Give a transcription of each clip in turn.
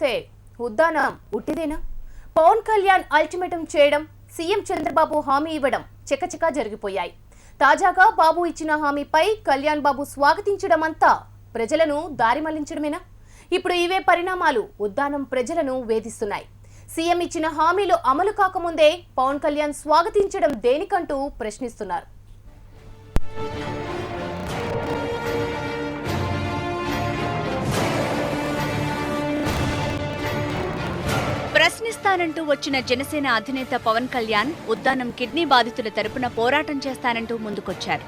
చూస్తే ఉద్దానం ఉట్టిదేనా? పవన్ కళ్యాణ్ అల్టిమేటం చేయడం, సీఎం చంద్రబాబు హామీ ఇవ్వడం చకచకా జరిగిపోయాయి. తాజాగా బాబు ఇచ్చిన హామీపై కళ్యాణ్ బాబు స్వాగతించడం అంతా ప్రజలను దారి మళ్లించడమేనా? ఇప్పుడు ఇవే పరిణామాలు ఉద్దానం ప్రజలను వేధిస్తున్నాయి. సీఎం ఇచ్చిన హామీలు అమలు కాకముందే పవన్ కళ్యాణ్ స్వాగతించడం దేనికంటూ ప్రశ్నిస్తున్నారు. ప్రశ్నిస్తానంటూ వచ్చిన జనసేన అధినేత పవన్ కళ్యాణ్ ఉద్దానం కిడ్నీ బాధితుల తరపున పోరాటం చేస్తానంటూ ముందుకొచ్చారు.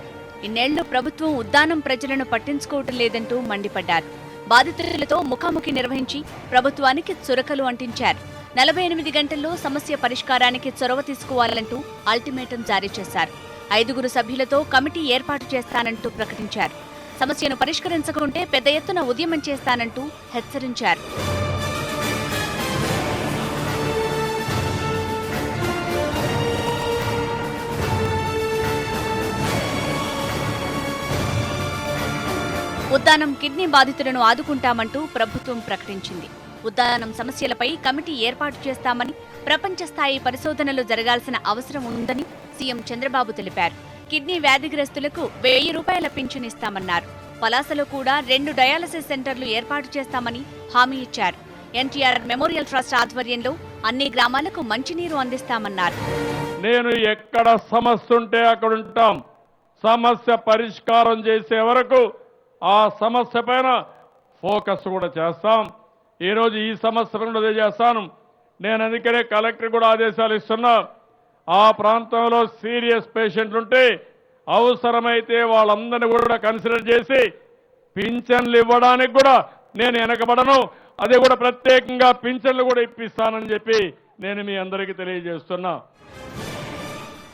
ఇన్నేళ్లు ప్రభుత్వం ఉద్దానం ప్రజలను పట్టించుకోవటం లేదంటూ మండిపడ్డారు. బాధితులతో ముఖాముఖి నిర్వహించి ప్రభుత్వానికి చురకలు అంటించారు. 48 గంటల్లో సమస్య పరిష్కారానికి చొరవ తీసుకోవాలంటూ అల్టిమేటం జారీ చేశారు. 5 సభ్యులతో కమిటీ ఏర్పాటు చేస్తానంటూ ప్రకటించారు. సమస్యను పరిష్కరించకుంటే పెద్ద ఎత్తున ఉద్యమం చేస్తానంటూ హెచ్చరించారు. ఉద్దానం కిడ్నీ బాధితులను ఆదుకుంటామంటూ ప్రభుత్వం ప్రకటించింది. ఉద్దానం సమస్యలపై కమిటీ ఏర్పాటు చేస్తామని, ప్రపంచ స్థాయి పరిశోధనలు జరగాల్సిన అవసరం ఉందని సీఎం చంద్రబాబు తెలిపారు. కిడ్నీ వ్యాధిగ్రస్తులకు 1000 రూపాయల పింఛన్ ఇస్తామన్నారు. పలాసలో కూడా 2 డయాలసిస్ సెంటర్లు ఏర్పాటు చేస్తామని హామీ ఇచ్చారు. ఎన్టీఆర్ మెమోరియల్ ట్రస్ట్ ఆధ్వర్యంలో అన్ని గ్రామాలకు మంచినీరు అందిస్తామన్నారు. నేను ఎక్కడ సమస్య ఉంటే అక్కడ ఉంటాం. సమస్య పరిష్కారం చేసే వరకు ఆ సమస్య పైన ఫోకస్ కూడా చేస్తాం. ఈరోజు ఈ సమస్య కూడా చేస్తాను. నేను అందుకనే కలెక్టర్ కూడా ఆదేశాలు ఇస్తున్నా. ఆ ప్రాంతంలో సీరియస్ పేషెంట్లు ఉంటే అవసరమైతే వాళ్ళందరినీ కూడా కన్సిడర్ చేసి పింఛన్లు ఇవ్వడానికి కూడా నేను వెనకబడను. అది కూడా ప్రత్యేకంగా పింఛన్లు కూడా ఇప్పిస్తానని చెప్పి నేను మీ అందరికీ తెలియజేస్తున్నా.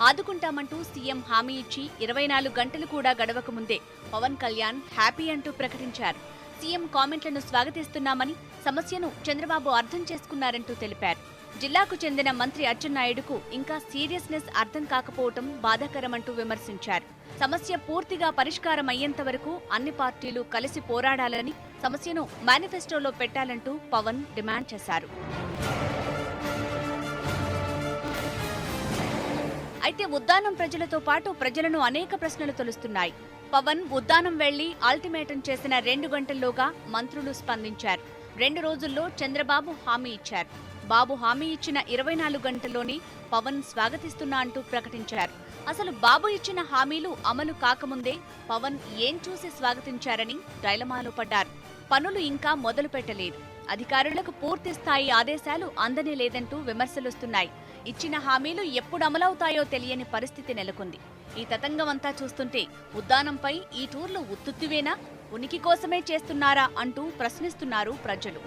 ఆదుకుంటామంటూ సీఎం హామీ ఇచ్చి 24 గంటలు కూడా గడవక ముందే పవన్ కళ్యాణ్ హ్యాపీ అంటూ ప్రకటించారు. సీఎం కామెంట్లను స్వాగతిస్తున్నామని, సమస్యను చంద్రబాబు అర్థం చేసుకున్నారంటూ తెలిపారు. జిల్లాకు చెందిన మంత్రి అచ్చెన్నాయుడుకు ఇంకా సీరియస్నెస్ అర్థం కాకపోవటం బాధాకరమంటూ విమర్శించారు. సమస్య పూర్తిగా పరిష్కారం అయ్యేంత వరకు అన్ని పార్టీలు కలిసి పోరాడాలని, సమస్యను మేనిఫెస్టోలో పెట్టాలంటూ పవన్ డిమాండ్ చేశారు. అయితే ఉద్దానం ప్రజలతో పాటు ప్రజలను అనేక ప్రశ్నలు తొలుస్తున్నాయి. పవన్ ఉద్దానం వెళ్లి అల్టిమేటం చేసిన 2 గంటల్లోగా మంత్రులు స్పందించారు. 2 రోజుల్లో చంద్రబాబు హామీ ఇచ్చారు. బాబు హామీ ఇచ్చిన 24 గంటల్లోనే పవన్ స్వాగతిస్తున్నా అంటూ ప్రకటించారు. అసలు బాబు ఇచ్చిన హామీలు అమలు కాకముందే పవన్ ఏం చూసి స్వాగతించారని డైలమాలో పడ్డారు. పనులు ఇంకా మొదలు పెట్టలేదు, అధికారులకు పూర్తి స్థాయి ఆదేశాలు అందనే లేదంటూ విమర్శలొస్తున్నాయి. ఇచ్చిన హామీలు ఎప్పుడు అమలవుతాయో తెలియని పరిస్థితి నెలకొంది. ఈ తతంగమంతా చూస్తుంటే ఉద్దానంపై ఈ టూర్లు ఉత్తుత్తివేనా, ఉనికి కోసమే చేస్తున్నారా అంటూ ప్రశ్నిస్తున్నారు ప్రజలు.